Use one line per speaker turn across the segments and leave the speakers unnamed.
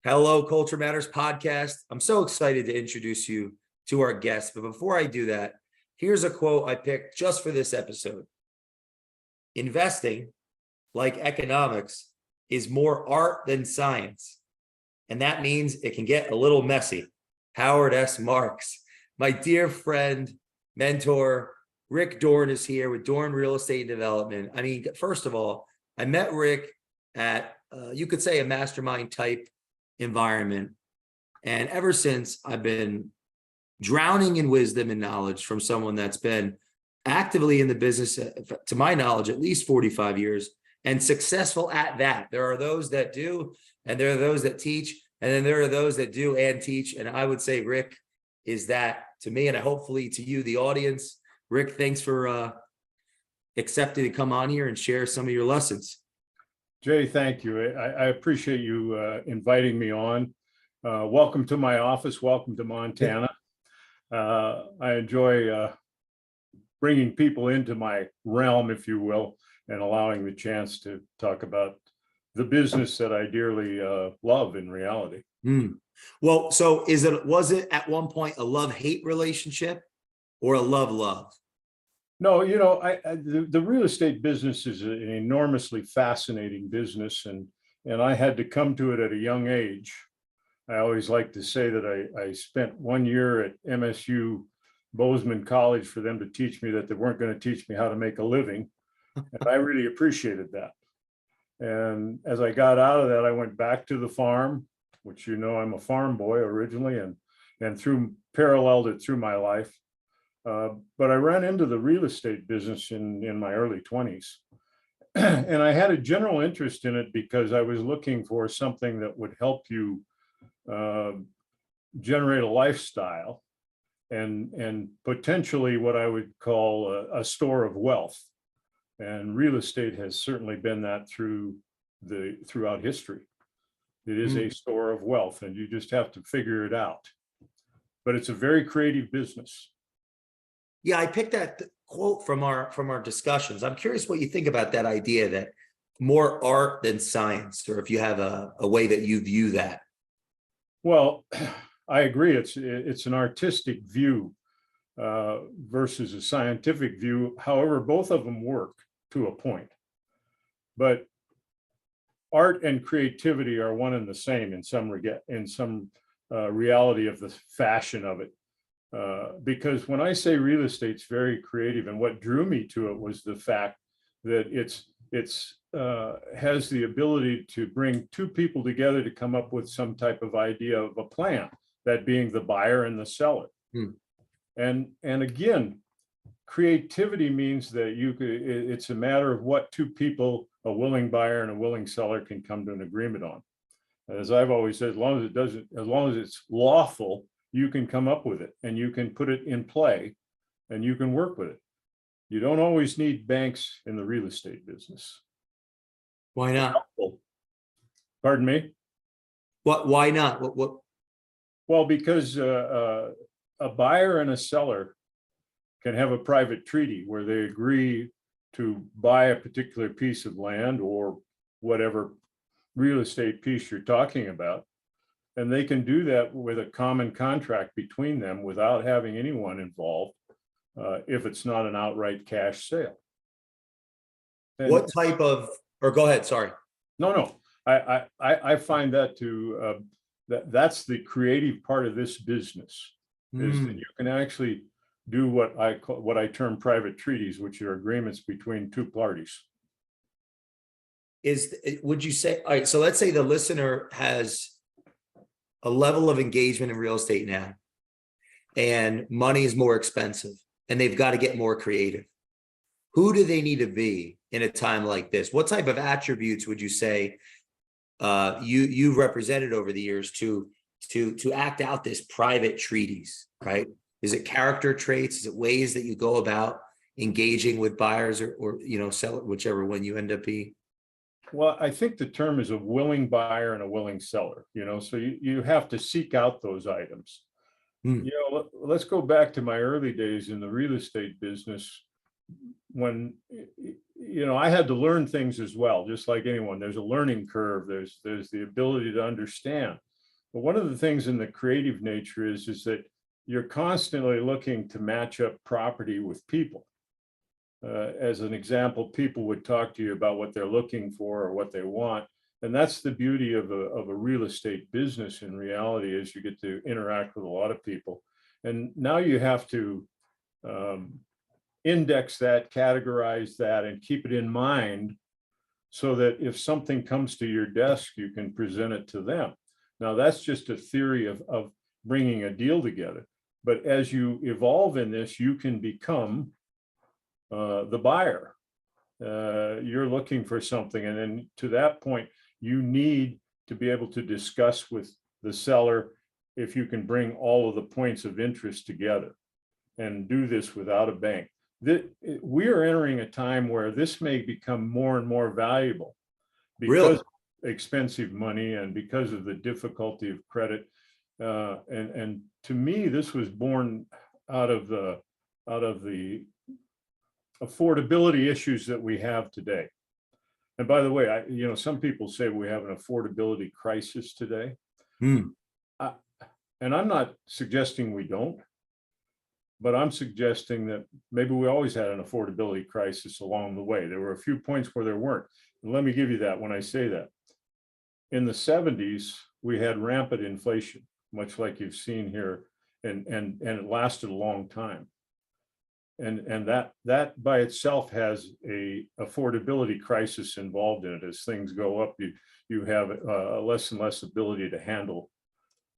Hello, Culture Matters podcast. I'm so excited to introduce you to our guest. But before I do that, here's a quote I picked just for this episode. Investing, like economics, is more art than science. And that means it can get a little messy. Howard S. Marks. My dear friend, mentor, Rick Dorn is here with Dorn Real Estate Development. I mean, first of all, I met Rick at, you could say, a mastermind type environment. And ever since, I've been drowning in wisdom and knowledge from someone that's been actively in the business, to my knowledge, at least 45 years and successful at that. There are those that do, and there are those that teach, and then there are those that do and teach. And I would say Rick is that to me, and hopefully to you, the audience. Rick, thanks for accepting to come on here and share some of your lessons.
Jay, thank you. I appreciate you inviting me on. Welcome to my office. Welcome to Montana. I enjoy bringing people into my realm, if you will, and allowing the chance to talk about the business that I dearly love in reality.
Well, so was it at one point a love-hate relationship or a love-love?
No, the real estate business is an enormously fascinating business, and I had to come to it at a young age. I always like to say that I spent 1 year at MSU Bozeman College for them to teach me that they weren't going to teach me how to make a living, and I really appreciated that. And as I got out of that, I went back to the farm, which I'm a farm boy originally, and paralleled it through my life. But I ran into the real estate business in my early 20s. And I had a general interest in it because I was looking for something that would help you generate a lifestyle and potentially what I would call a store of wealth. And real estate has certainly been that throughout history. It is a store of wealth, and you just have to figure it out. But it's a very creative business.
Yeah, I picked that quote from our discussions. I'm curious what you think about that idea that more art than science, or if you have a way that you view that.
Well, I agree. It's an artistic view versus a scientific view. However, both of them work to a point. But art and creativity are one and the same in some reality of the fashion of it. Because when I say real estate's very creative, and what drew me to it was the fact that it's has the ability to bring two people together to come up with some type of idea of a plan, that being the buyer and the seller. And again, creativity means that it's a matter of what two people, a willing buyer and a willing seller, can come to an agreement on. As I've always said, as long as it's lawful, you can come up with it and you can put it in play and you can work with it. You don't always need banks in the real estate business.
Why not?
Pardon me?
Why not? What?
Well, because a buyer and a seller can have a private treaty where they agree to buy a particular piece of land or whatever real estate piece you're talking about. And they can do that with a common contract between them without having anyone involved if it's not an outright cash sale.
What type of, or go ahead, sorry.
No. I find that that's the creative part of this business, is that you can actually do what I term private treaties, which are agreements between two parties.
Would you say, all right, so let's say the listener has a level of engagement in real estate now, and money is more expensive, and they've got to get more creative. Who do they need to be in a time like this? What type of attributes would you say you've represented over the years to act out this private treaties, right? Is it character traits? Is it ways that you go about engaging with buyers or seller, whichever one you end up being?
Well, I think the term is a willing buyer and a willing seller, so you have to seek out those items. Let's go back to my early days in the real estate business when, I had to learn things as well, just like anyone. There's a learning curve. There's the ability to understand. But one of the things in the creative nature is that you're constantly looking to match up property with people. As an example, people would talk to you about what they're looking for or what they want. And that's the beauty of a real estate business in reality, is you get to interact with a lot of people. And now you have to index that, categorize that, and keep it in mind so that if something comes to your desk, you can present it to them. Now, that's just a theory of bringing a deal together. But as you evolve in this, you can become the buyer. You're looking for something. And then to that point, you need to be able to discuss with the seller if you can bring all of the points of interest together and do this without a bank. We are entering a time where this may become more and more valuable because
Really?
of expensive money and because of the difficulty of credit. And to me, this was born out of the affordability issues that we have today. And by the way, some people say we have an affordability crisis today.
Hmm.
And I'm not suggesting we don't, but I'm suggesting that maybe we always had an affordability crisis along the way. There were a few points where there weren't. And let me give you that when I say that. In the 70s, we had rampant inflation, much like you've seen here, and it lasted a long time. And that by itself has a affordability crisis involved in it. As things go up, you have a less and less ability to handle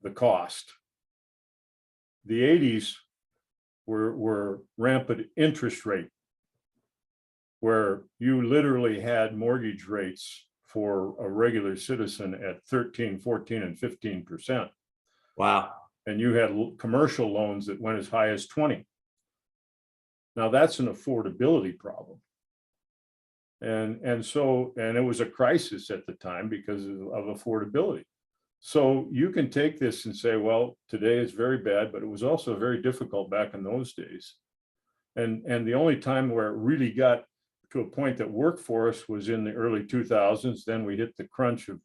the cost. The 80s were rampant interest rate, where you literally had mortgage rates for a regular citizen at 13, 14, and 15%.
Wow.
And you had commercial loans that went as high as 20. Now that's an affordability problem. And it was a crisis at the time because of affordability. So you can take this and say, well, today is very bad, but it was also very difficult back in those days. And the only time where it really got to a point that worked for us was in the early 2000s. Then we hit the crunch of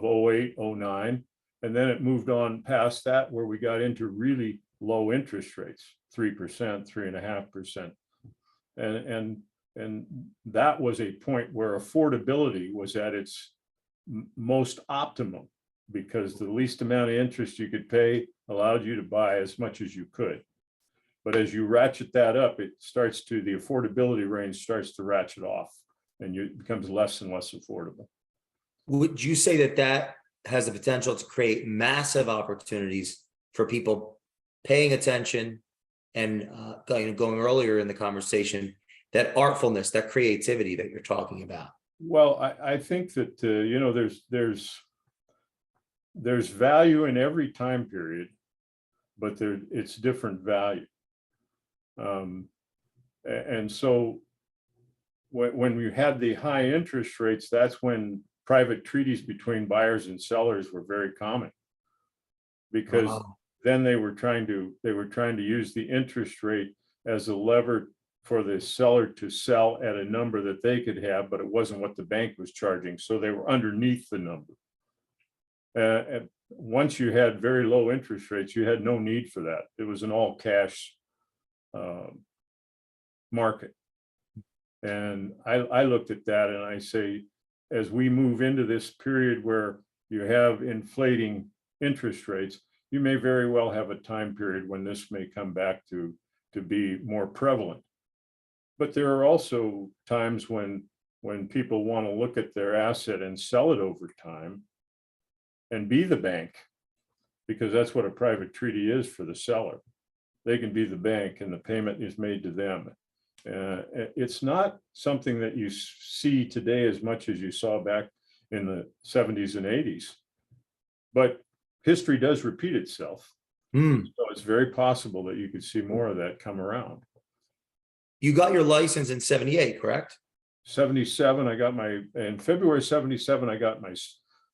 08, 09. And then it moved on past that, where we got into really low interest rates, 3%, 3.5%. And that was a point where affordability was at its most optimum, because the least amount of interest you could pay allowed you to buy as much as you could. But as you ratchet that up, the affordability range starts to ratchet off, and it becomes less and less affordable.
Would you say that has the potential to create massive opportunities for people paying attention and going earlier in the conversation, that artfulness, that creativity that you're talking about?
Well, I think that there's value in every time period, but it's different value. And so when we had the high interest rates, that's when private treaties between buyers and sellers were very common, because then they were trying to use the interest rate as a lever for the seller to sell at a number that they could have, but it wasn't what the bank was charging. So they were underneath the number. And once you had very low interest rates, you had no need for that. It was an all cash market. And I looked at that and I say, as we move into this period where you have inflating interest rates, you may very well have a time period when this may come back to be more prevalent. But there are also times when people want to look at their asset and sell it over time and be the bank, because that's what a private treaty is for the seller. They can be the bank and the payment is made to them. It's not something that you see today as much as you saw back in the 70s and 80s, but history does repeat itself. So it's very possible that you could see more of that come around.
You got your license in 78, correct?
77, in February 77, I got my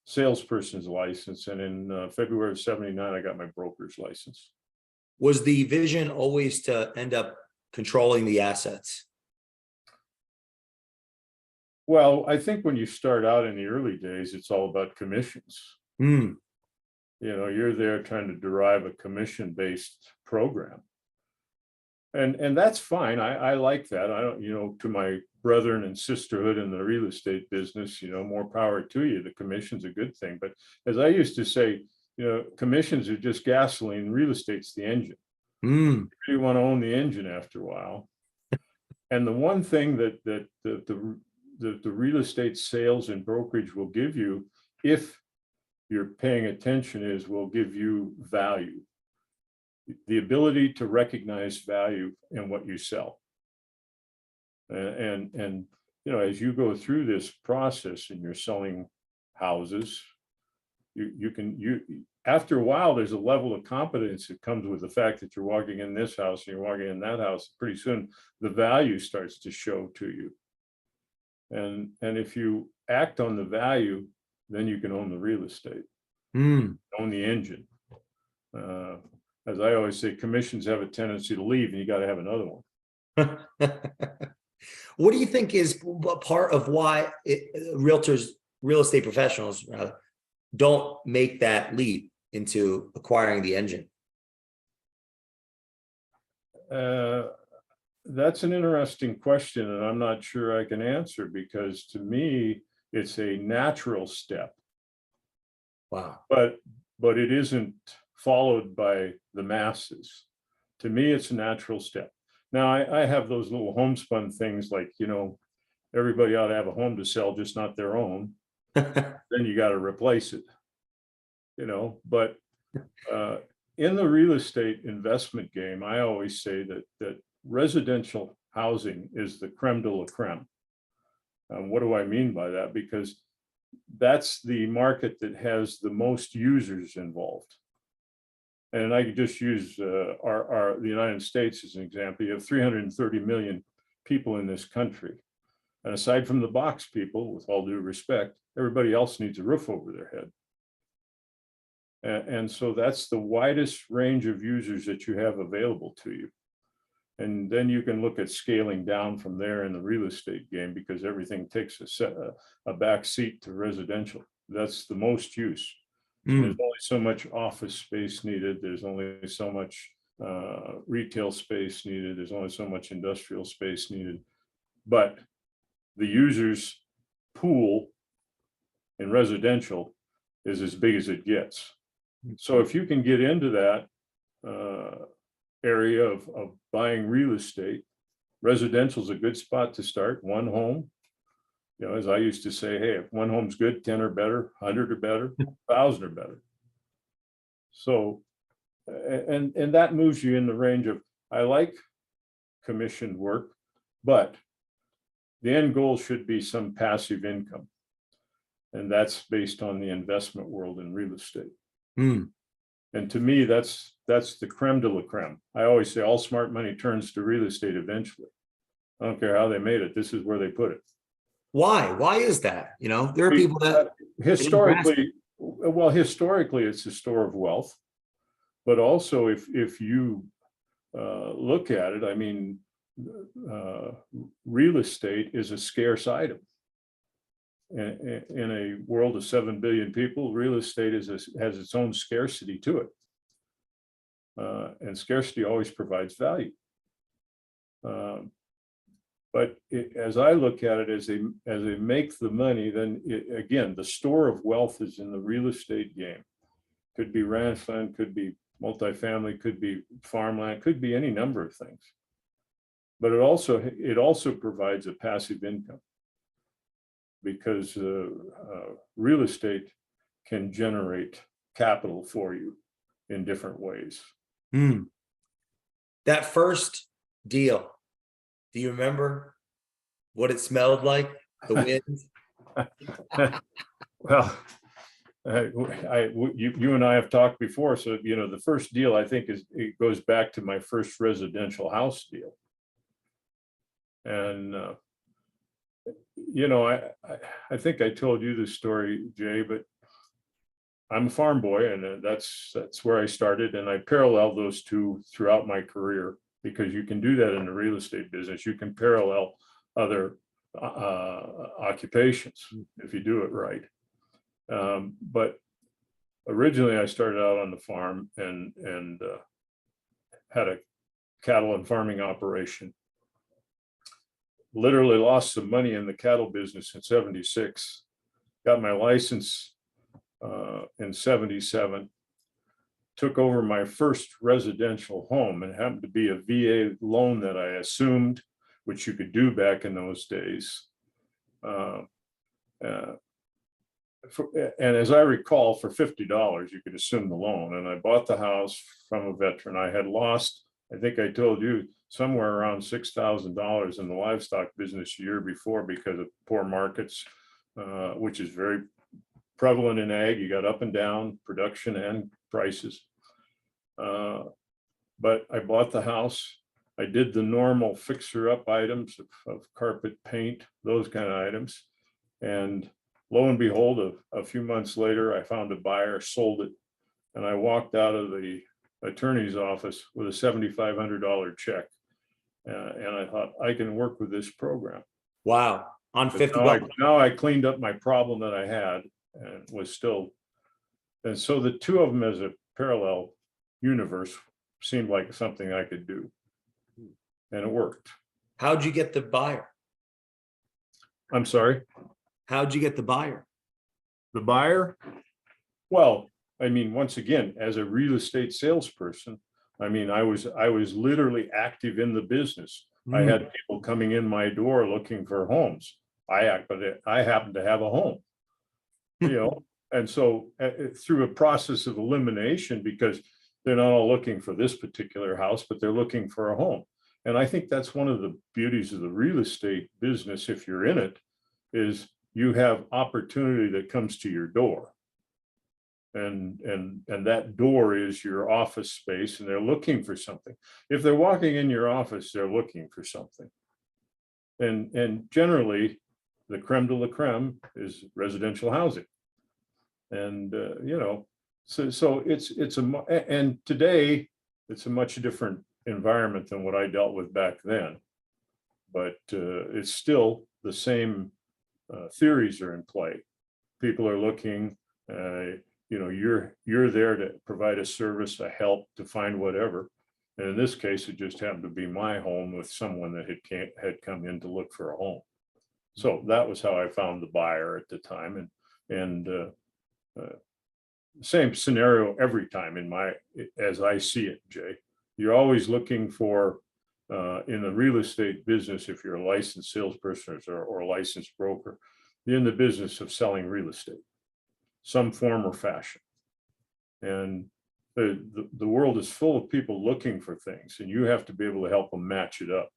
salesperson's license. And in February of 79, I got my broker's license.
Was the vision always to end up controlling the assets?
Well, I think when you start out in the early days, it's all about commissions. you're there trying to derive a commission-based program. And that's fine. I like that. I don't, to my brethren and sisterhood in the real estate business, more power to you. The commission's a good thing. But as I used to say, commissions are just gasoline. Real estate's the engine. You want to own the engine after a while. And the one thing that the real estate sales and brokerage will give you, if you're paying attention, will give you value. The ability to recognize value in what you sell. And as you go through this process and you're selling houses, you after a while, there's a level of competence that comes with the fact that you're walking in this house and you're walking in that house. Pretty soon the value starts to show to you. And if you act on the value, then you can own the real estate, own the engine. As I always say, commissions have a tendency to leave, and you got to have another one.
What do you think is part of why realtors, real estate professionals, rather, don't make that leap into acquiring the engine?
That's an interesting question, and I'm not sure I can answer, because to me, it's a natural step.
Wow.
But it isn't followed by the masses. To me, it's a natural step. Now, I have those little homespun things like, everybody ought to have a home to sell, just not their own. Then you got to replace it, but in the real estate investment game, I always say that residential housing is the creme de la creme. What do I mean by that? Because that's the market that has the most users involved. And I could just use the United States as an example. You have 330 million people in this country. And aside from the box people, with all due respect, everybody else needs a roof over their head. And so that's the widest range of users that you have available to you. And then you can look at scaling down from there in the real estate game, because everything takes a back seat to residential. That's the most use. There's only so much office space needed. There's only so much retail space needed. There's only so much industrial space needed. But the users pool in residential is as big as it gets. So if you can get into that area of buying real estate, residential is a good spot to start. One home. As I used to say, hey, if one home's good, 10 are better, 100 are better, 1,000 are better. So, and that moves you in the range of, I like commissioned work, but the end goal should be some passive income. And that's based on the investment world in real estate. And to me, that's the creme de la creme. I always say all smart money turns to real estate eventually. I don't care how they made it. This is where they put it.
Why is that? There are people that
historically it's a store of wealth, but also if you look at it, I mean, real estate is a scarce item. In a world of 7 billion people, real estate has its own scarcity to it, and scarcity always provides value. But as I look at it, as they make the money, then again, the store of wealth is in the real estate game. Could be ranch land, could be multifamily, could be farmland, could be any number of things. But it also provides a passive income, because real estate can generate capital for you in different ways.
That first deal, do you remember what it smelled like? The wind?
Well, you and I have talked before, so the first deal, I think, it goes back to my first residential house deal. And I think I told you this story, Jay, but I'm a farm boy, and that's where I started, and I paralleled those two throughout my career, because you can do that in the real estate business. You can parallel other occupations if you do it right. But originally I started out on the farm and had a cattle and farming operation. Literally lost some money in the cattle business in 76. Got my license in 77. Took over my first residential home, and it happened to be a VA loan that I assumed, which you could do back in those days. And as I recall, for $50, you could assume the loan. And I bought the house from a veteran. I had lost, I think I told you, somewhere around $6,000 in the livestock business a year before because of poor markets, which is very prevalent in ag. You got up and down production and prices. But I bought the house. I did the normal fixer-up items of carpet, paint, those kind of items. And lo and behold, a few months later, I found a buyer, sold it, and I walked out of the attorney's office with a $7,500 check. And I thought, I can work with this program.
Wow. On 50.
Now I cleaned up my problem that I had and was still. And so the two of them as a parallel universe seemed like something I could do. And it worked.
How'd you get the buyer?
I'm sorry?
How'd you get the buyer?
The buyer? Well, I mean, once again, as a real estate salesperson, I mean, I was literally active in the business. I had people coming in my door looking for homes. I happened to have a home, you know, and so through a process of elimination, because they're not all looking for this particular house, but they're looking for a home. And I think that's one of the beauties of the real estate business, if you're in it, is you have opportunity that comes to your door. And that door is your office space, and they're looking for something. If they're walking in your office, they're looking for something. And generally, the creme de la creme is residential housing. And you know, so and today it's a much different environment than what I dealt with back then. But it's still the same theories are in play. People are looking. You know, you're there to provide a service, a help, to find whatever. And in this case, it just happened to be my home with someone that had come in to look for a home. So that was how I found the buyer at the time. And same scenario every time as I see it, Jay. You're always looking for, in the real estate business, if you're a licensed salesperson or a licensed broker, you're in the business of selling real estate, some form or fashion. And the world is full of people looking for things, and you have to be able to help them match it up.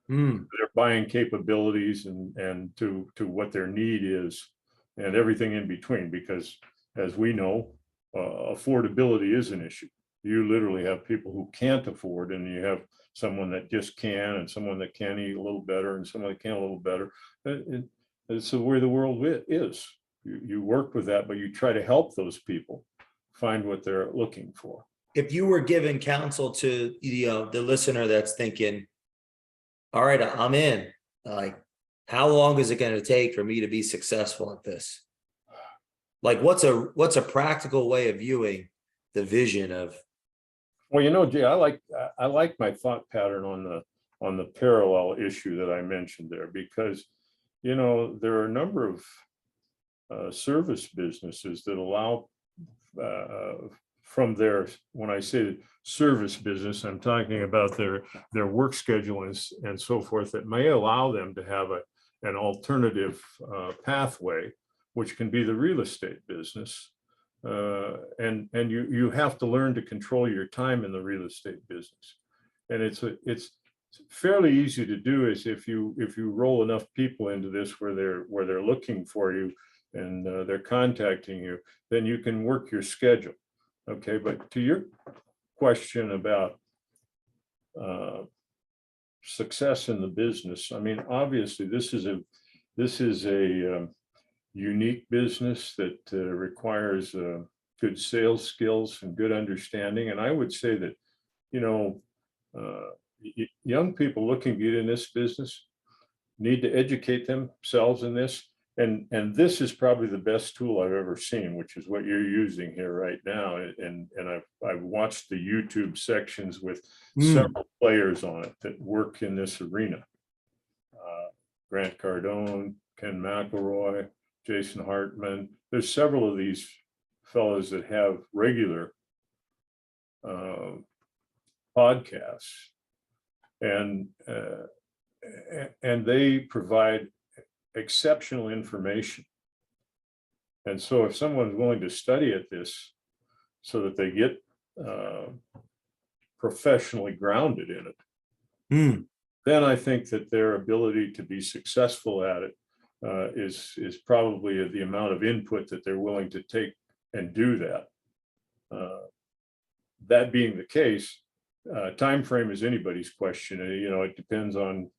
Their buying capabilities and to what their need is, and everything in between, because as we know, affordability is an issue. You literally have people who can't afford, and you have someone that just can, and someone that can eat a little better, and someone that can a little better. It's the way the world is. You work with that, but you try to help those people find what they're looking for.
If you were giving counsel to the listener that's thinking, all right, I'm in, like, how long is it going to take for me to be successful at this? Like, what's a practical way of viewing the vision of?
Well, you know, Jay, I like my thought pattern on the parallel issue that I mentioned there, because, you know, there are a number of service businesses that allow from their, when I say service business, I'm talking about their work schedule and so forth, that may allow them to have an alternative pathway, which can be the real estate business. And you have to learn to control your time in the real estate business. And it's fairly easy to do, is if you roll enough people into this where they're looking for you and they're contacting you, then you can work your schedule. Okay, but to your question about success in the business, I mean, obviously this is a unique business that requires good sales skills and good understanding. And I would say that, you know, young people looking to get in this business need to educate themselves in this, and this is probably the best tool I've ever seen, which is what you're using here right now. And I've watched the YouTube sections with several players on it that work in this arena. Grant Cardone, Ken McElroy, Jason Hartman. There's several of these fellows that have regular podcasts, and they provide exceptional information. And so if someone's willing to study at this so that they get professionally grounded in it, then I think that their ability to be successful at it is probably the amount of input that they're willing to take and do that. That being the case, time frame is anybody's question. It depends on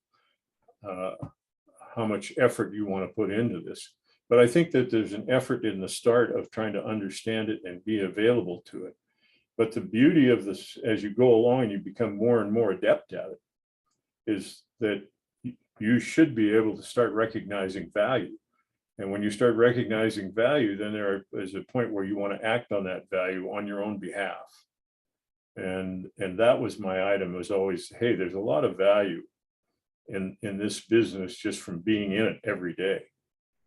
how much effort you want to put into this. But I think that there's an effort in the start of trying to understand it and be available to it. But the beauty of this, as you go along and you become more and more adept at it, is that you should be able to start recognizing value. And when you start recognizing value, then there is a point where you want to act on that value on your own behalf. And that was my item, was always, hey, there's a lot of value in this business just from being in it every day.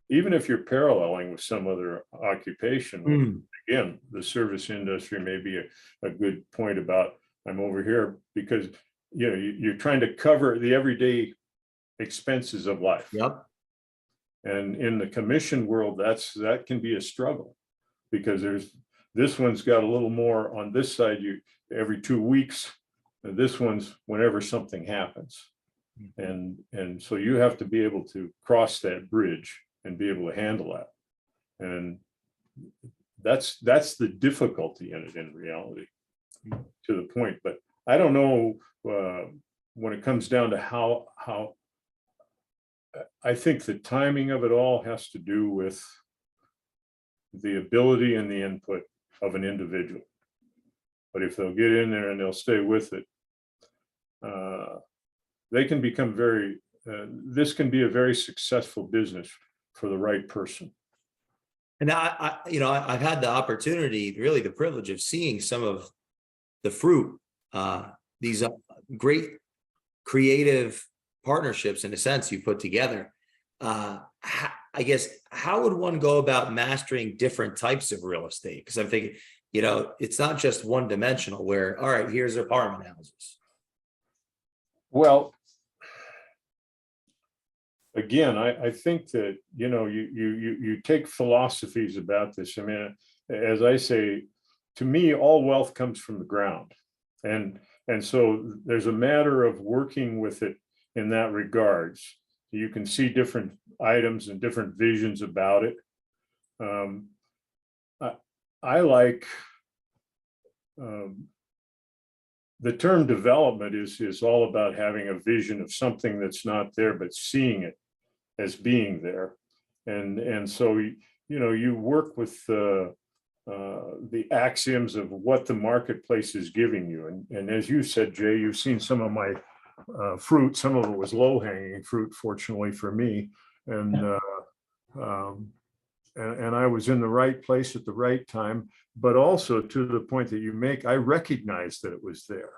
Even if you're paralleling with some other occupation, again, the service industry may be a good point about, I'm over here because you're trying to cover the everyday expenses of life.
Yep.
And in the commission world, that can be a struggle, because this one's got a little more on this side, every 2 weeks, and this one's whenever something happens. And so you have to be able to cross that bridge and be able to handle that. And that's the difficulty in it in reality, to the point. But I don't know when it comes down to how I think the timing of it all has to do with the ability and the input of an individual. But if they'll get in there and they'll stay with it, they can become this can be a very successful business for the right person.
And I've had the opportunity, really the privilege of seeing some of the fruit, these great creative partnerships, in a sense, you put together. I guess, how would one go about mastering different types of real estate? Because I'm thinking, it's not just one dimensional where, all right, here's apartment houses.
Well, again, I think that, you take philosophies about this. I mean, as I say, to me, all wealth comes from the ground. And so there's a matter of working with it in that regards. You can see different items and different visions about it. I like the term development is all about having a vision of something that's not there, but seeing it as being there. And so, you work with the axioms of what the marketplace is giving you. And as you said, Jay, you've seen some of my fruit. Some of it was low-hanging fruit, fortunately for me. And I was in the right place at the right time, but also to the point that you make, I recognized that it was there.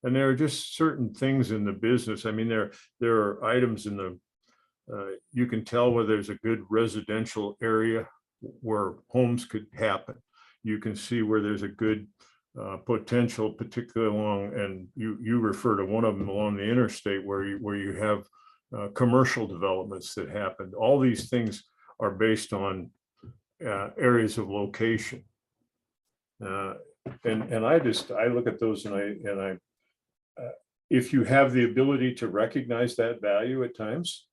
And there are just certain things in the business. I mean, there are items in the, you can tell where there's a good residential area where homes could happen. You can see where there's a good potential, particularly along, and you refer to one of them along the interstate where you have commercial developments that happen. All these things are based on areas of location. And I look at those and I if you have the ability to recognize that value at times,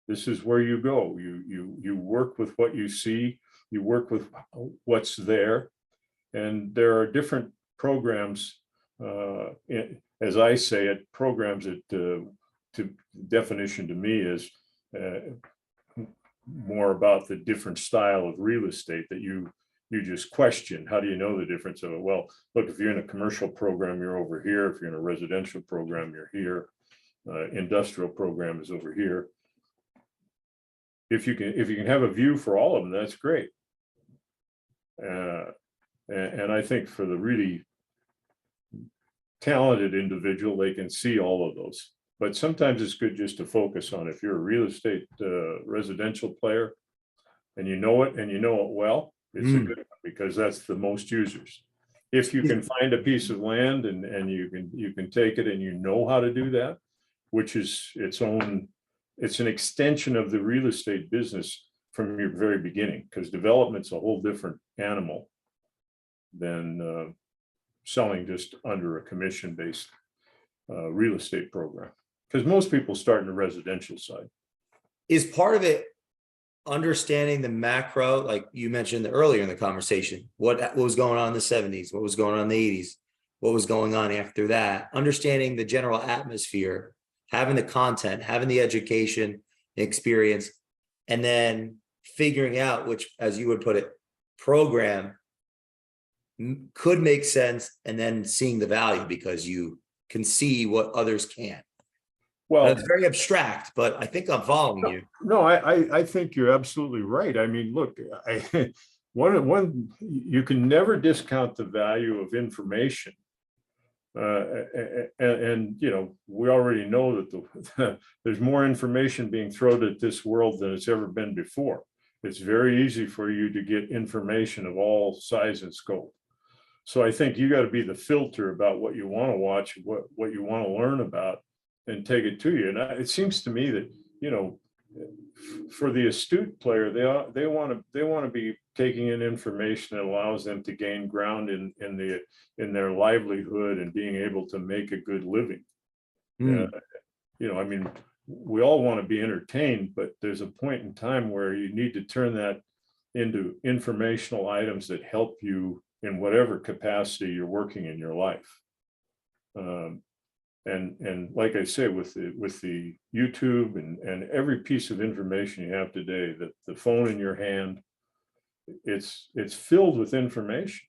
this is where you go. You work with what you see, you work with what's there. And there are different programs, as I say it, programs that to definition to me is more about the different style of real estate that you just question. How do you know the difference of it? Well, look, if you're in a commercial program, you're over here. If you're in a residential program, you're here. Industrial program is over here. if you can have a view for all of them, that's great. And I think for the really talented individual, they can see all of those. But sometimes it's good just to focus on, if you're a real estate residential player and you know it well, it's a good one, because that's the most users. If you can find a piece of land and you can take it and you know how to do that, which is it's an extension of the real estate business from your very beginning, because development's a whole different animal than selling just under a commission-based real estate program. Because most people start in the residential side.
Is part of it understanding the macro, like you mentioned earlier in the conversation, what was going on in the 70s, what was going on in the 80s, what was going on after that, understanding the general atmosphere, having the content, having the education, experience, and then figuring out which, as you would put it, program could make sense, and then seeing the value because you can see what others can't.
Well,
it's very abstract, but I think I'm following you.
No, I think you're absolutely right. I mean, look, you can never discount the value of information. And you know, we already know that there's more information being thrown at this world than it's ever been before. It's very easy for you to get information of all size and scope. So I think you got to be the filter about what you want to watch, what you want to learn about, and take it to you. And it seems to me that, you know, for the astute player, they want to be taking in information that allows them to gain ground in their livelihood and being able to make a good living. You know, I mean, we all want to be entertained, but there's a point in time where you need to turn that into informational items that help you in whatever capacity you're working in your life. And like I say, with the YouTube and every piece of information you have today, the phone in your hand, it's filled with information,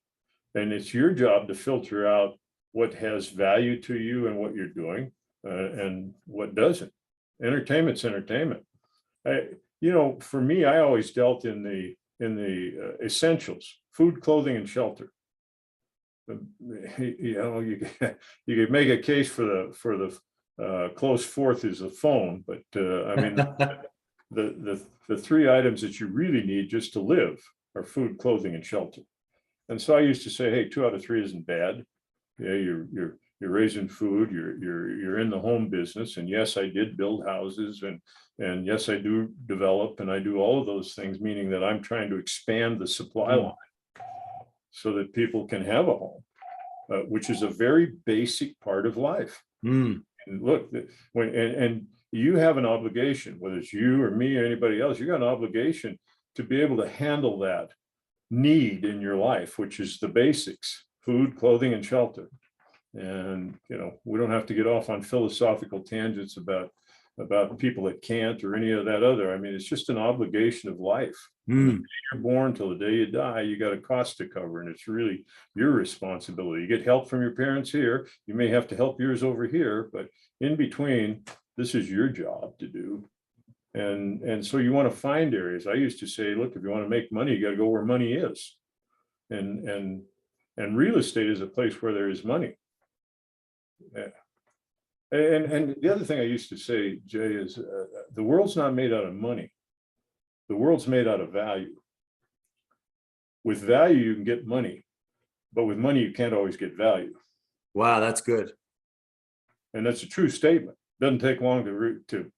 and it's your job to filter out what has value to you and what you're doing, and what doesn't. Entertainment's entertainment. You know, for me, I always dealt in the essentials: food, clothing, and shelter. You know, you could make a case for the close fourth is the phone, but I mean, the three items that you really need just to live are food, clothing, and shelter. And so I used to say, hey, 2 out of 3 isn't bad. Yeah, you're raising food, you're in the home business, and yes, I did build houses, and yes, I do develop, and I do all of those things, meaning that I'm trying to expand the supply line so that people can have a home, which is a very basic part of life. And look, and you have an obligation, whether it's you or me or anybody else, you got an obligation to be able to handle that need in your life, which is the basics: food, clothing, and shelter. And, you know, we don't have to get off on philosophical tangents about people that can't or any of that other. I mean, it's just an obligation of life. From the day you're born till the day you die, you got a cost to cover, and it's really your responsibility. You get help from your parents here, you may have to help yours over here, but in between, this is your job to do. And so you want to find areas. I used to say, look, if you want to make money, you got to go where money is. And real estate is a place where there is money. Yeah. And the other thing I used to say, Jay, is the world's not made out of money. The world's made out of value. With value, you can get money, but with money, you can't always get value.
Wow, that's good.
And that's a true statement. Doesn't take long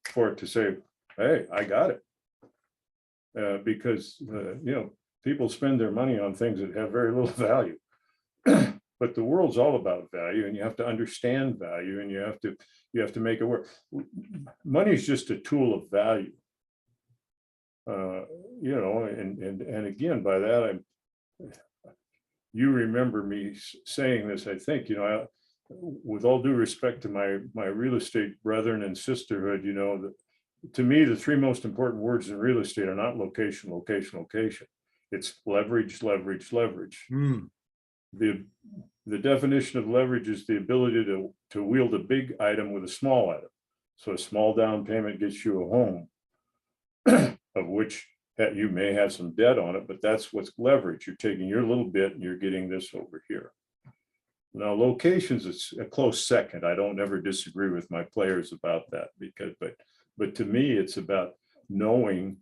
for it to say, hey, I got it. Because, you know, people spend their money on things that have very little value. But the world's all about value, and you have to understand value, and you have to make it work. Money is just a tool of value. You know, and again, by that, you remember me saying this, I think, you know, with all due respect to my real estate brethren and sisterhood, you know, to me, the 3 most important words in real estate are not location, location, location. It's leverage, leverage, leverage. The definition of leverage is the ability to wield a big item with a small item. So a small down payment gets you a home. of which that you may have some debt on it, but that's what's leverage. You're taking your little bit and you're getting this over here. Now, locations, it's a close second. I don't ever disagree with my players about that but to me, it's about knowing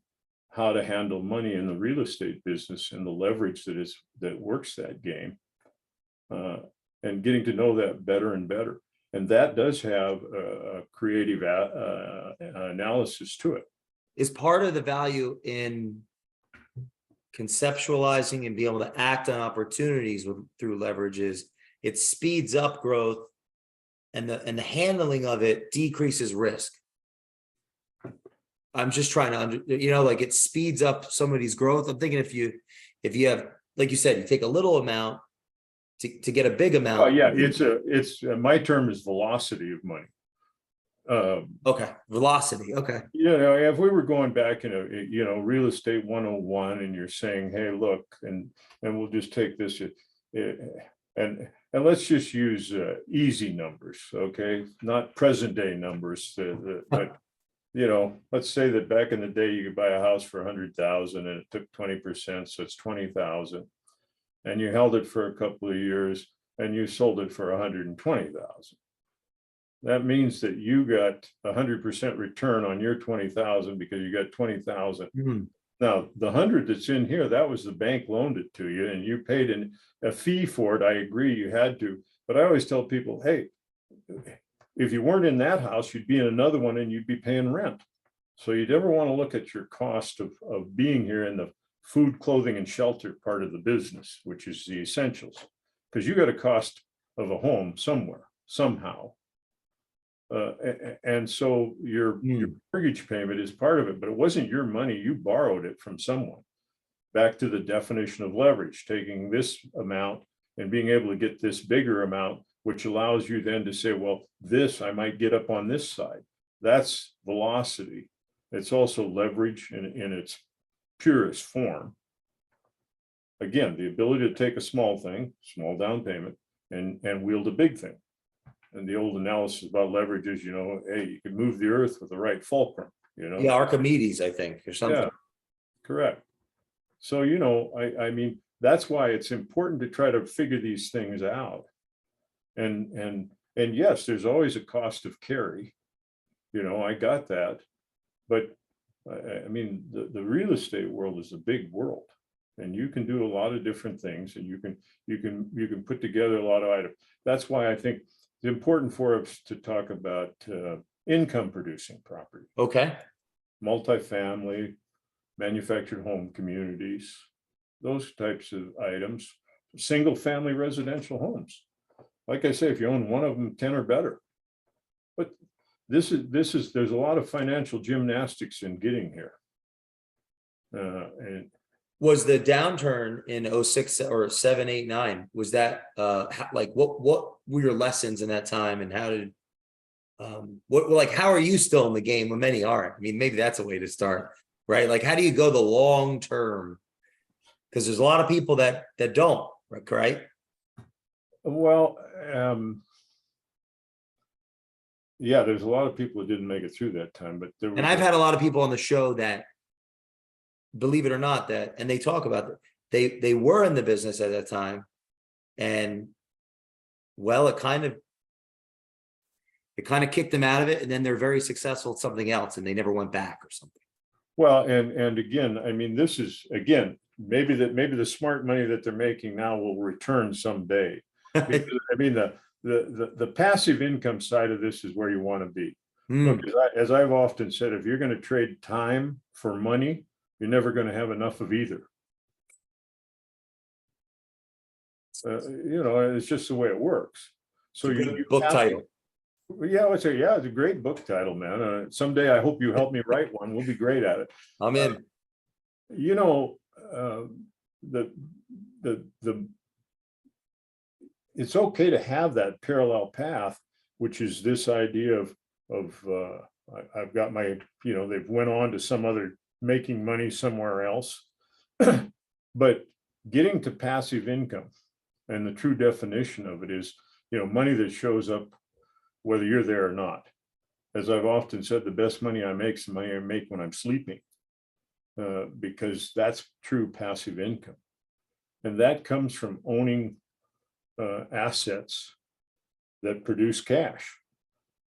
how to handle money in the real estate business and the leverage that works that game, and getting to know that better and better. And that does have a creative analysis to it.
Is part of the value in conceptualizing and being able to act on opportunities through leverage is it speeds up growth, and the handling of it decreases risk. I'm just trying to like it speeds up somebody's growth. I'm thinking if you have, like you said, you take a little amount to get a big amount.
Oh yeah, it's my term is velocity of money.
Okay, velocity. Okay.
If we were going back in real estate 101 and you're saying, hey, look, and we'll just take this and let's just use easy numbers, okay, not present day numbers, but let's say that back in the day you could buy a house for 100,000 and it took 20%, so it's 20,000, and you held it for a couple of years and you sold it for 120,000. That means that you got 100% return on your 20,000 because you got 20,000.
Mm-hmm.
Now, the 100 that's in here, that was the bank loaned it to you and you paid a fee for it. I agree, you had to, but I always tell people, hey, if you weren't in that house, you'd be in another one and you'd be paying rent. So you'd never want to look at your cost of being here in the food, clothing, and shelter part of the business, which is the essentials, because you got a cost of a home somewhere, somehow. And so your mortgage payment is part of it, but it wasn't your money. You borrowed it from someone. Back to the definition of leverage, taking this amount and being able to get this bigger amount, which allows you then to say, well, this I might get up on this side. That's velocity. It's also leverage in its purest form. Again, the ability to take a small thing, small down payment, and wield a big thing. And the old analysis about leverage is, hey, you can move the earth with the right fulcrum,
Yeah, Archimedes, I think, or something.
Yeah, correct. So, I mean, that's why it's important to try to figure these things out. And yes, there's always a cost of carry. I got that. But I mean, the real estate world is a big world. And you can do a lot of different things, and you can put together a lot of items. That's why I think it's important for us to talk about income producing property.
Okay.
Multifamily, manufactured home communities, those types of items, single family residential homes. Like I say, if you own one of them, 10 or better. But there's a lot of financial gymnastics in getting here. And
was the downturn in 06 or 7, 8, 9, was that like what were your lessons in that time, and how did how are you still in the game when many aren't? I mean, maybe that's a way to start, right? Like, how do you go the long term? Because there's a lot of people that don't, right?
Well, yeah, there's a lot of people that didn't make it through that time, but
and I've had a lot of people on the show that, believe it or not, and they talk about that they were in the business at that time, and well, it kind of kicked them out of it, and then they're very successful at something else, and they never went back or something.
Well, and again, I mean, this is maybe the smart money that they're making now will return someday. Because, I mean, the passive income side of this is where you want to be. Look, as I've often said, if you're going to trade time for money, you're never going to have enough of either. It's just the way it works. So you
book title.
Yeah, I say, yeah, it's a great book title, man. Someday I hope you help me write one. We'll be great at it.
I'm in.
It's okay to have that parallel path, which is this idea of I've got my, they've went on to some other making money somewhere else. But getting to passive income, and the true definition of it is, money that shows up whether you're there or not. As I've often said, the best money I make is the money I make when I'm sleeping. because that's true passive income. And that comes from owning assets that produce cash.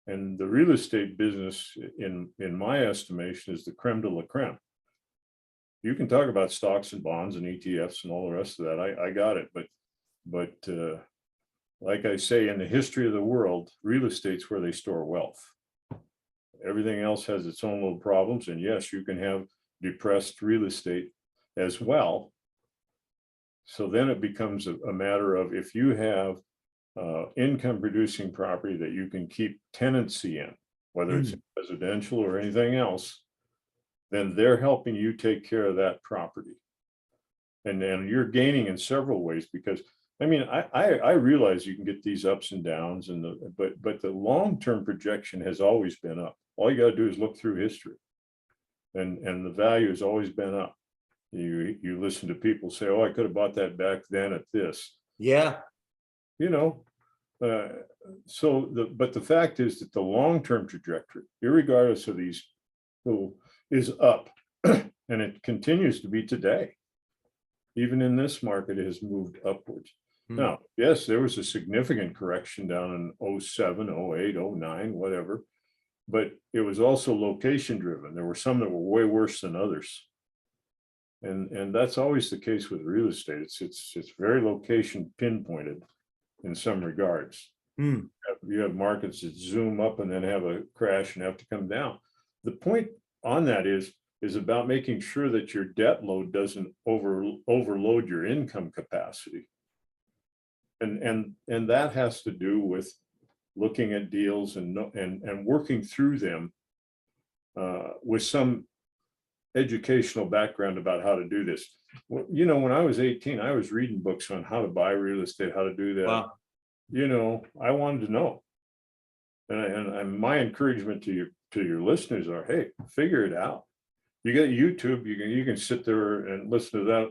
And the real estate business, in my estimation, is the creme de la creme. You can talk about stocks and bonds and ETFs and all the rest of that. I got it. But like I say, in the history of the world, real estate's where they store wealth. Everything else has its own little problems. And yes, you can have depressed real estate as well. So then it becomes a matter of, if you have income producing property that you can keep tenancy in, whether it's residential or anything else, then they're helping you take care of that property. And then you're gaining in several ways, because I mean, I realize you can get these ups and downs, and but the long-term projection has always been up. All you got to do is look through history, and the value has always been up. You listen to people say, "Oh, I could have bought that back then at this."
Yeah.
You know, but the fact is that the long-term trajectory, irregardless of these, is up, and it continues to be today. Even in this market, it has moved upwards. Now, yes, there was a significant correction down in 07, 08, 09, whatever, but it was also location driven. There were some that were way worse than others. And that's always the case with real estate. It's very location pinpointed in some regards. You have markets that zoom up and then have a crash and have to come down. The point on that is about making sure that your debt load doesn't overload your income capacity. And that has to do with looking at deals and working through them with some educational background about how to do this. Well, you know, when I was 18, I was reading books on how to buy real estate, how to do that.
Wow.
You know, I wanted to know. And my encouragement to your listeners are, hey, figure it out. You got YouTube, you can sit there and listen to that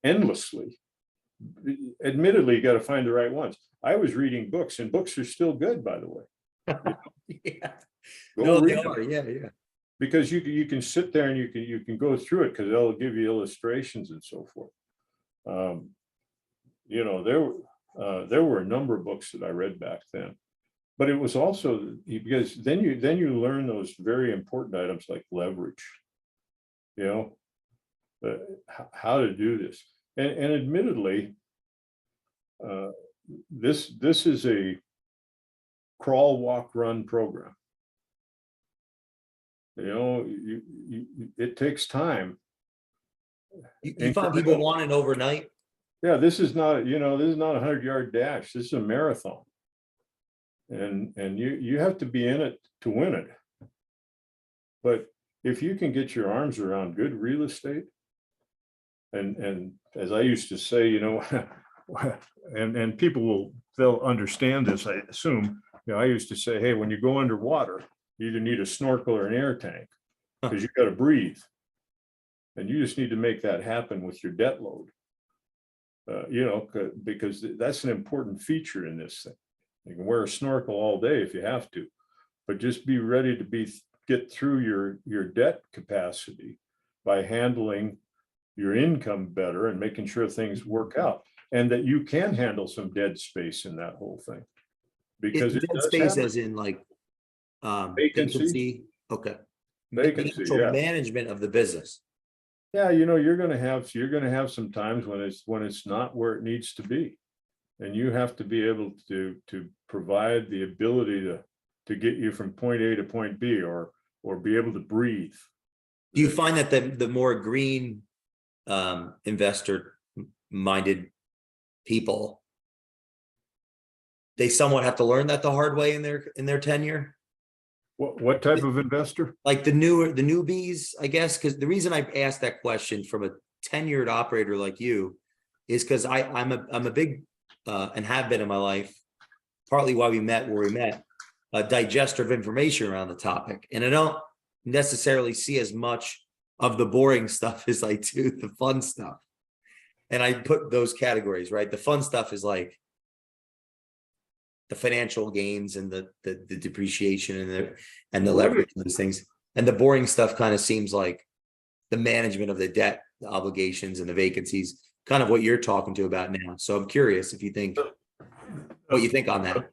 endlessly. Admittedly, you got to find the right ones. I was reading books, and books are still good, by the way.
Yeah.
Go
No, they
read them.
are. Yeah.
Because you can sit there and you can go through it, because they'll give you illustrations and so forth. You know, there were a number of books that I read back then, but it was also because then you learn those very important items like leverage, you know, how to do this. And admittedly, this is a crawl, walk, run program. You know, it takes time.
You find people want it overnight.
Yeah, this is not, you know, this is not a 100-yard dash. This is a marathon. And you have to be in it to win it. But if you can get your arms around good real estate, and as I used to say, you know, and people they'll understand this, I assume. You know, I used to say, hey, when you go underwater, you either need a snorkel or an air tank, because you got to breathe. And you just need to make that happen with your debt load. You know, because that's an important feature in this thing. You can wear a snorkel all day if you have to, but just be ready to get through your debt capacity by handling your income better and making sure things work out, and that you can handle some dead space in that whole thing. Because
Dead space as in like
vacancy.
Okay.
Vacancy, yeah.
Management of the business.
Yeah, you know, you're going to have some times when it's not where it needs to be, and you have to be able to provide the ability to get you from point A to point B, or be able to breathe.
Do you find that the more green investor minded people, they somewhat have to learn that the hard way in their tenure?
What type of investor?
Like the newbies, I guess, because the reason I asked that question from a tenured operator like you is because I'm a big and have been in my life, partly why we met where we met, a digester of information around the topic. And I don't necessarily see as much of the boring stuff as I do the fun stuff. And I put those categories, right? The fun stuff is like the financial gains and the depreciation and the leverage and those things. And the boring stuff kind of seems like the management of the debt, the obligations and the vacancies, kind of what you're talking to about now. So I'm curious if you think what you think on that.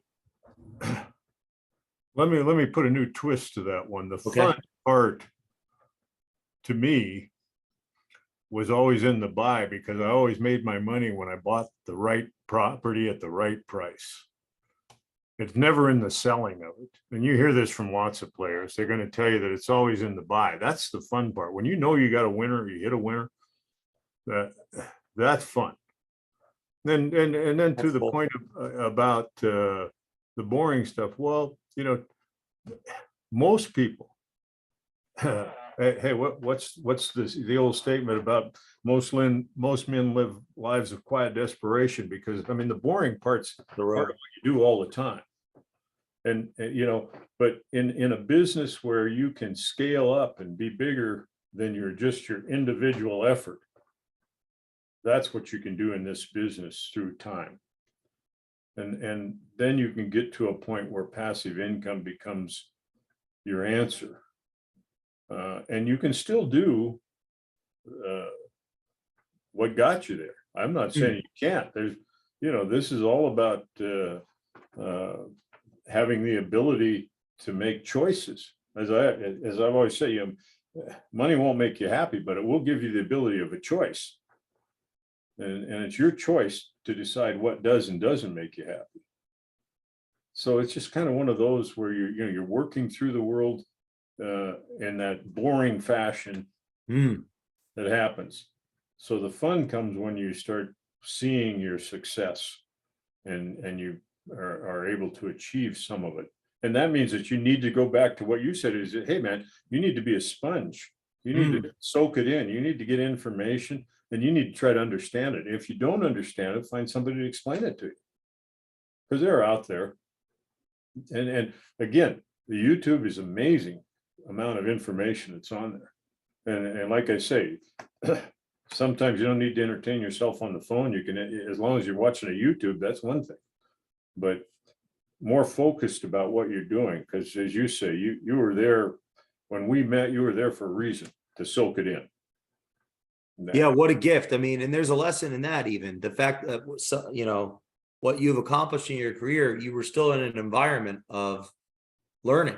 Let me put a new twist to that one. The
Okay.
fun part to me was always in the buy, because I always made my money when I bought the right property at the right price. It's never in the selling of it. And you hear this from lots of players. They're going to tell you that it's always in the buy. That's the fun part. When you know you got a winner, you hit a winner, that's fun. And then to
That's
the
cool.
point of, about the boring stuff. Well, most people, hey, what's this, the old statement about most men live lives of quiet desperation? Because I mean, the boring part's part of what you do all the time. And but in a business where you can scale up and be bigger than your individual effort, that's what you can do in this business through time. And then you can get to a point where passive income becomes your answer. And you can still do what got you there. I'm not saying you can't. There's, this is all about having the ability to make choices. As I've always said, money won't make you happy, but it will give you the ability of a choice. And it's your choice to decide what does and doesn't make you happy. So it's just kind of one of those where you're working through the world in that boring fashion that happens. So the fun comes when you start seeing your success and you are able to achieve some of it. And that means that you need to go back to what you said is that, hey man, you need to be a sponge. You need to soak it in. You need to get information and you need to try to understand it. If you don't understand it, find somebody to explain it to you, because they're out there. And again, the YouTube is amazing amount of information that's on there. And like I say, sometimes you don't need to entertain yourself on the phone. You can, as long as you're watching a YouTube, that's one thing. But more focused about what you're doing, because as you say, you were there when we met. You were there for a reason, to soak it in.
Yeah, what a gift. I mean, and there's a lesson in that, even the fact that, what you've accomplished in your career, you were still in an environment of learning.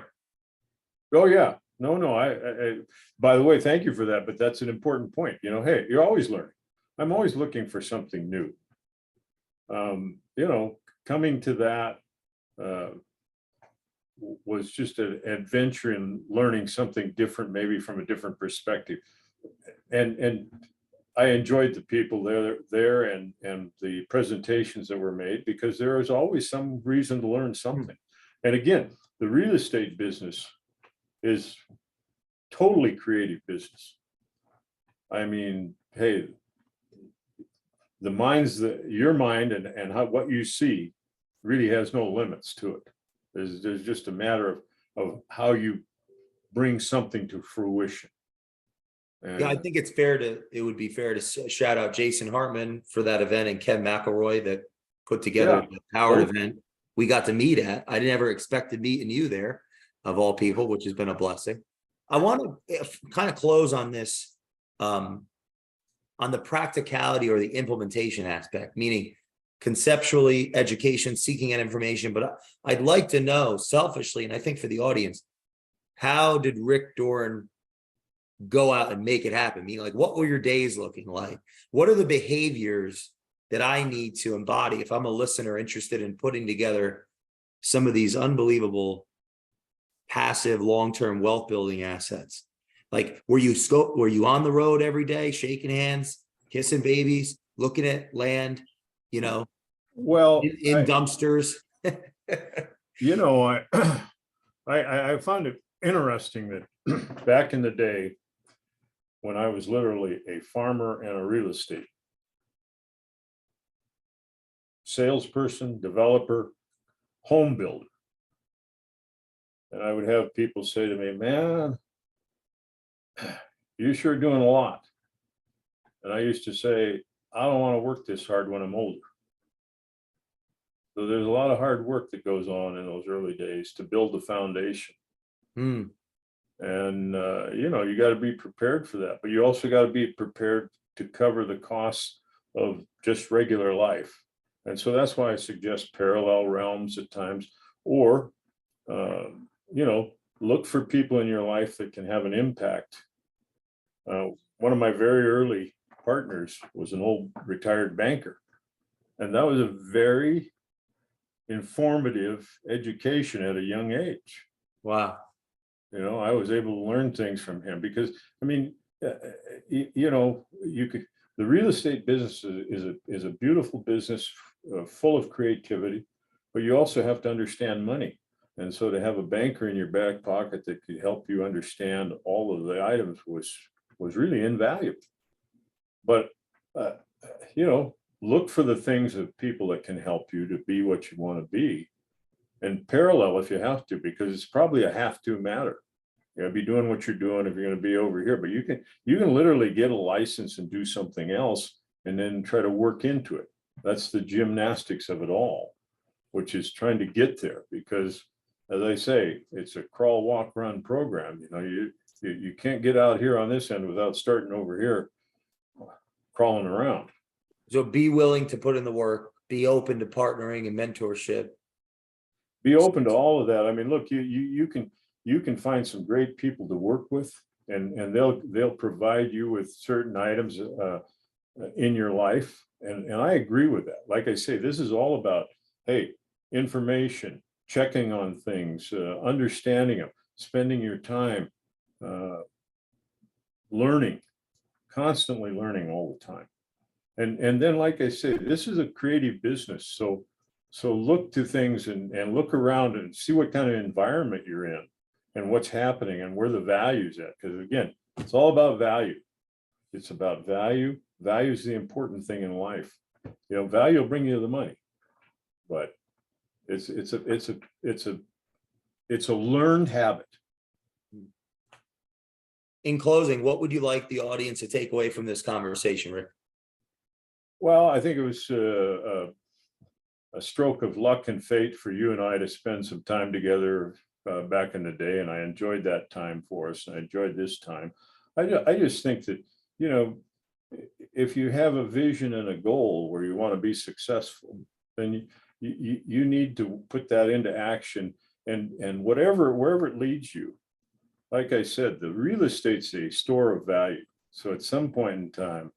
Oh yeah, no. I by the way, thank you for that. But that's an important point. Hey, you're always learning. I'm always looking for something new. Coming to that was just an adventure in learning something different, maybe from a different perspective. And I enjoyed the people there and the presentations that were made, because there is always some reason to learn something. And again, the real estate business is totally creative business. I mean, hey, your mind and what you see really has no limits to it. There's just a matter of how you bring something to fruition.
Yeah, I think it would be fair to shout out Jason Hartman for that event and Ken McElroy that put together the Howard event we got to meet at. I never expected meeting you there, of all people, which has been a blessing. I want to kind of close on this, on the practicality or the implementation aspect, meaning conceptually, education, seeking out information. But I'd like to know selfishly, and I think for the audience, how did Rick Doran go out and make it happen? Meaning, like, what were your days looking like? What are the behaviors that I need to embody if I'm a listener interested in putting together some of these unbelievable passive long-term wealth building assets? Like, were you on the road every day, shaking hands, kissing babies, looking at land,
well,
in dumpsters?
I found it interesting that back in the day, when I was literally a farmer and a real estate salesperson, developer, home builder, and I would have people say to me, man, you're sure doing a lot. And I used to say, I don't want to work this hard when I'm older. So there's a lot of hard work that goes on in those early days to build the foundation. And, you got to be prepared for that, but you also got to be prepared to cover the costs of just regular life. And so that's why I suggest parallel realms at times, or, uh, look for people in your life that can have an impact. One of my very early partners was an old retired banker, and that was a very informative education at a young age.
Wow.
I was able to learn things from him because, I mean, the real estate business is a beautiful business, full of creativity, but you also have to understand money. And so to have a banker in your back pocket that could help you understand all of the items was really invaluable. But, look for the things of people that can help you to be what you want to be, and parallel if you have to, because it's probably a have to matter. You gotta be doing what you're doing if you're going to be over here, but you can literally get a license and do something else and then try to work into it. That's the gymnastics of it all, which is trying to get there, because as I say, it's a crawl, walk, run program. You can't get out here on this end without starting over here crawling around.
So be willing to put in the work, be open to partnering and mentorship.
Be open to all of that. I mean, look, you can find some great people to work with, and they'll provide you with certain items in your life. And I agree with that. Like I say, this is all about, hey, information, checking on things, understanding them, spending your time, learning, constantly learning all the time. And then, like I say, this is a creative business. So look to things and look around and see what kind of environment you're in and what's happening and where the value's at. Because again, it's all about value. It's about value. Value is the important thing in life. Value will bring you the money, but it's a learned habit.
In closing, what would you like the audience to take away from this conversation, Rick?
Well, I think it was a stroke of luck and fate for you and I to spend some time together back in the day, and I enjoyed that time for us, and I enjoyed this time. I just think that, if you have a vision and a goal where you want to be successful, then you need to put that into action, and wherever it leads you. Like I said, the real estate's a store of value. So at some point in time,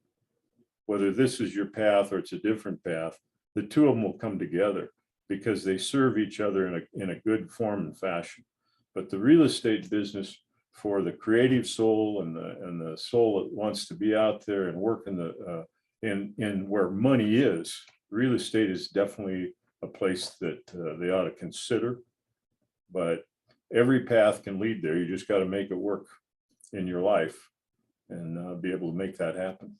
whether this is your path or it's a different path, the two of them will come together because they serve each other in a good form and fashion. But the real estate business, for the creative soul and the soul that wants to be out there and work in where money is, real estate is definitely a place that they ought to consider. But every path can lead there. You just got to make it work in your life and be able to make that happen.